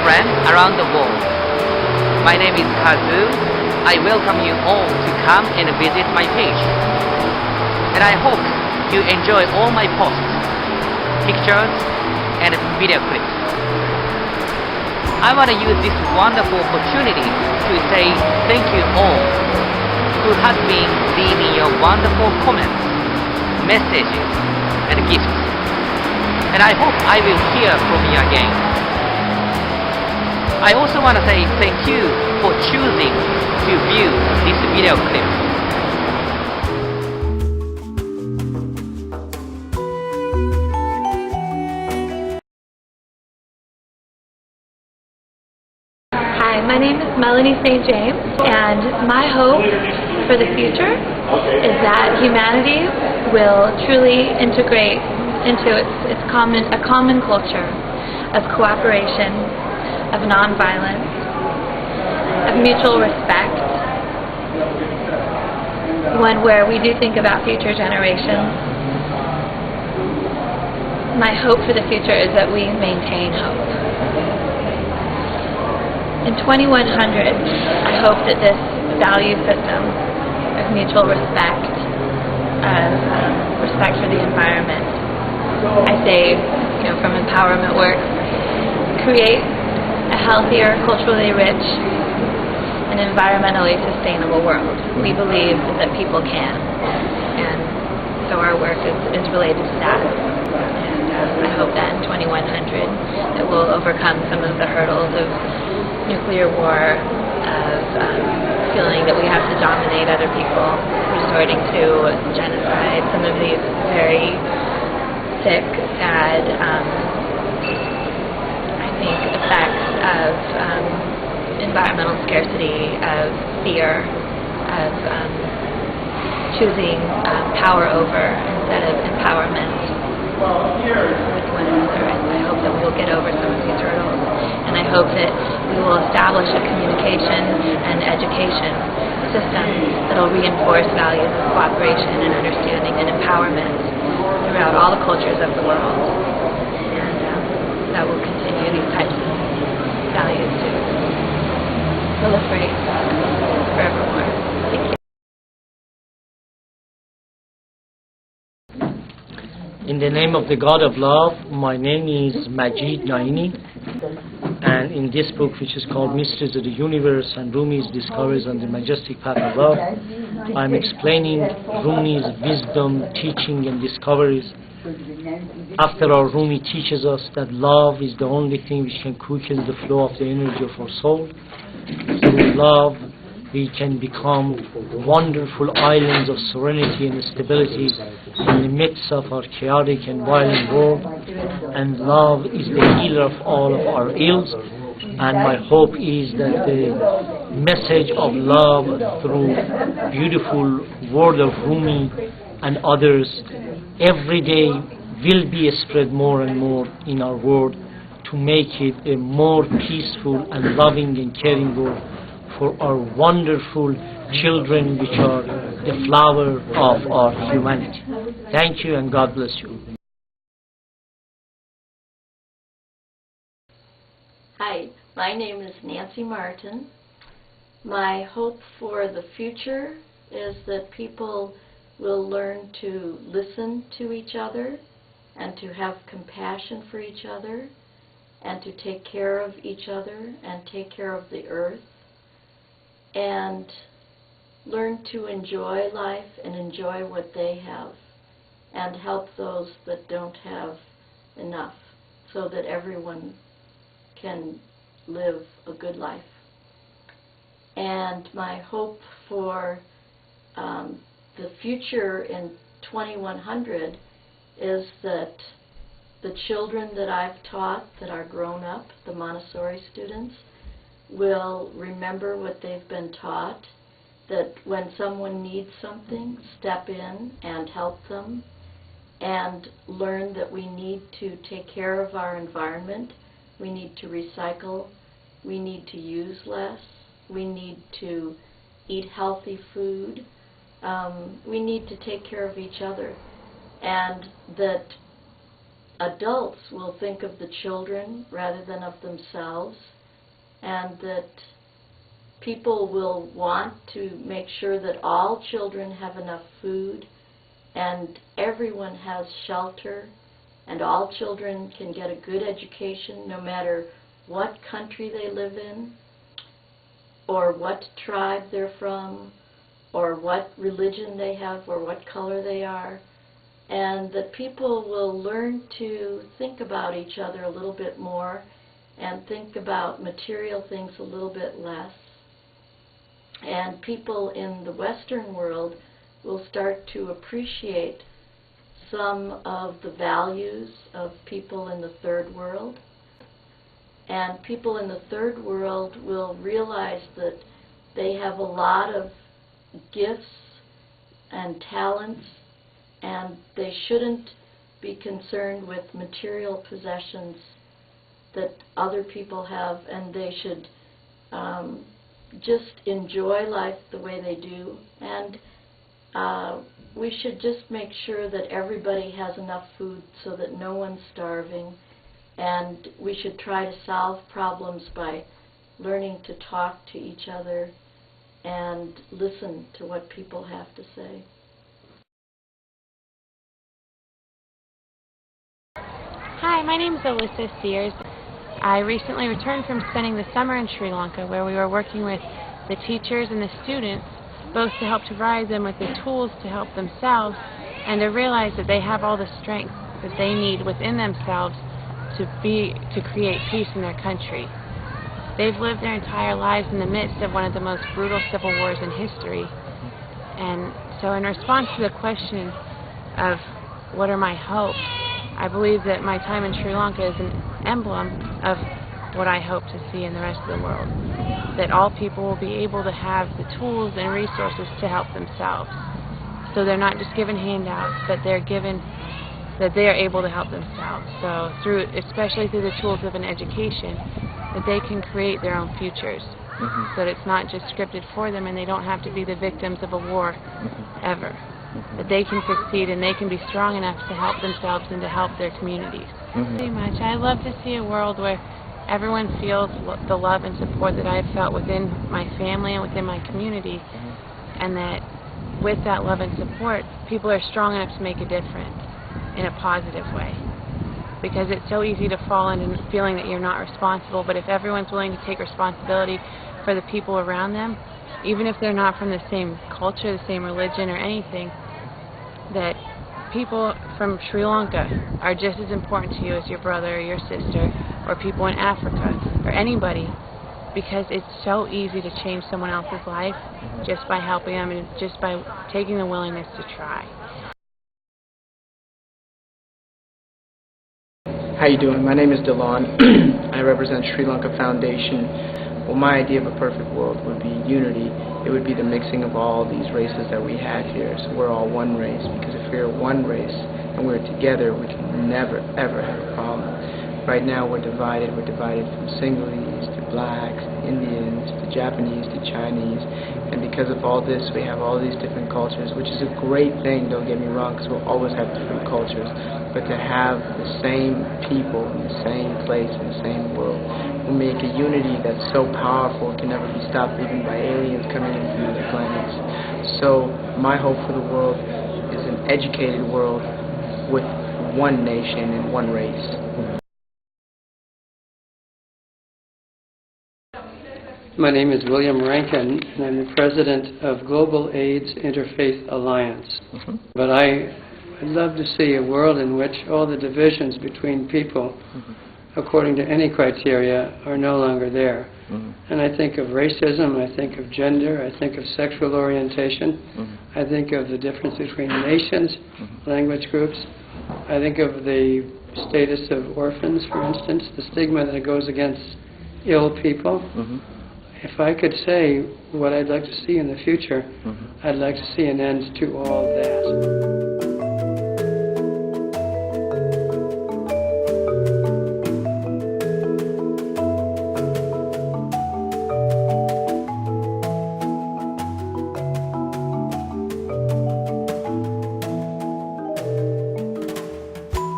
friends around the world. My name is KAZU. I welcome you all to come and visit my page. And I hope you enjoy all my posts, pictures, and video clips. I want to use this wonderful opportunity to say thank you all who have been leaving your wonderful comments, messages, and gifts. And I hope I will hear from you again. I also want to say thank you for choosing to view this video clip. Hi, my name is Melanie St. and my hope for the future is that humanity will truly integrate into a common culture of cooperation, of nonviolence, of mutual respect, one where we do think about future generations. My hope for the future is that we maintain hope. In 2100, I hope that this value system of mutual respect, of respect for the environment, I say, from empowerment work, create a healthier, culturally rich, and environmentally sustainable world. We believe that people can, and so our work is related to that. And I hope that in 2100 it will overcome some of the hurdles of nuclear war, of feeling that we have to dominate other people, resorting to genocide, some of these very sick, sad, I think, effects of environmental scarcity, of fear, of choosing power over instead of empowerment with one another. And I hope that we will get over some of these hurdles. And I hope that we will establish a communication and education system that will reinforce values of cooperation and understanding and empowerment throughout all the cultures of the world. And that will continue these types of values to proliferate forevermore. Thank you. In the name of the God of love, my name is Majid Naini, and in this book, which is called Mysteries of the Universe and Rumi's Discoveries on the Majestic Path of Love, I'm explaining Rumi's wisdom, teaching, and discoveries. After all, Rumi teaches us that love is the only thing which can quicken the flow of the energy of our soul. Through love, we can become wonderful islands of serenity and stability in the midst of our chaotic and violent world. And love is the healer of all of our ills. And my hope is that the message of love through beautiful word of Rumi and others every day will be spread more and more in our world to make it a more peaceful and loving and caring world for our wonderful children, which are the flower of our humanity. Thank you, and God bless you. Hi, my name is Nancy Martin. My hope for the future is that people will learn to listen to each other and to have compassion for each other and to take care of each other and take care of the earth, and learn to enjoy life and enjoy what they have and help those that don't have enough so that everyone can live a good life. And my hope for the future in 2100 is that the children that I've taught that are grown up, the Montessori students, will remember what they've been taught, that when someone needs something, step in and help them, and learn that we need to take care of our environment, we need to recycle, we need to use less, we need to eat healthy food, we need to take care of each other, and that adults will think of the children rather than of themselves, and that people will want to make sure that all children have enough food and everyone has shelter and all children can get a good education no matter what country they live in or what tribe they're from or what religion they have or what color they are, and that people will learn to think about each other a little bit more and think about material things a little bit less. And people in the Western world will start to appreciate some of the values of people in the Third World. And people in the Third World will realize that they have a lot of gifts and talents, and they shouldn't be concerned with material possessions that other people have, and they should just enjoy life the way they do. And we should just make sure that everybody has enough food so that no one's starving, and we should try to solve problems by learning to talk to each other and listen to what people have to say. Hi, my name is Alissa Sears. I recently returned from spending the summer in Sri Lanka, where we were working with the teachers and the students, both to help provide them with the tools to help themselves and to realize that they have all the strength that they need within themselves to create peace in their country. They've lived their entire lives in the midst of one of the most brutal civil wars in history. And so in response to the question of what are my hopes, I believe that my time in Sri Lanka is an emblem of what I hope to see in the rest of the world. That all people will be able to have the tools and resources to help themselves. So they're not just given handouts, but they're given that they are able to help themselves. So especially through the tools of an education, that they can create their own futures. So that it's not just scripted for them and they don't have to be the victims of a war ever. That they can succeed and they can be strong enough to help themselves and to help their communities. Pretty much. I love to see a world where everyone feels the love and support that I've felt within my family and within my community, and that with that love and support, people are strong enough to make a difference in a positive way. Because it's so easy to fall into feeling that you're not responsible, but if everyone's willing to take responsibility for the people around them, even if they're not from the same culture, the same religion or anything, that people from Sri Lanka are just as important to you as your brother or your sister or people in Africa or anybody, because it's so easy to change someone else's life just by helping them and just by taking the willingness to try. How you doing? My name is Dilan. I represent Sri Lanka Foundation. Well, my idea of a perfect world would be unity. It would be the mixing of all these races that we have here. So we're all one race, because if we're one race and we're together, we can never, ever have a problem. Right now we're divided. We're divided from Sinhalese to blacks, to Indians, to Japanese, to Chinese. And because of all this, we have all these different cultures, which is a great thing, don't get me wrong, because we'll always have different cultures. But to have the same people in the same place, in the same world, will make a unity that's so powerful it can never be stopped even by aliens coming in from other planets. So my hope for the world is an educated world with one nation and one race. My name is William Rankin, and I'm the president of Global AIDS Interfaith Alliance. But I'd love to see a world in which all the divisions between people, according to any criteria, are no longer there. And I think of racism, I think of gender, I think of sexual orientation, I think of the difference between nations, language groups, I think of the status of orphans, for instance, the stigma that goes against ill people. If I could say what I'd like to see in the future, I'd like to see an end to all that.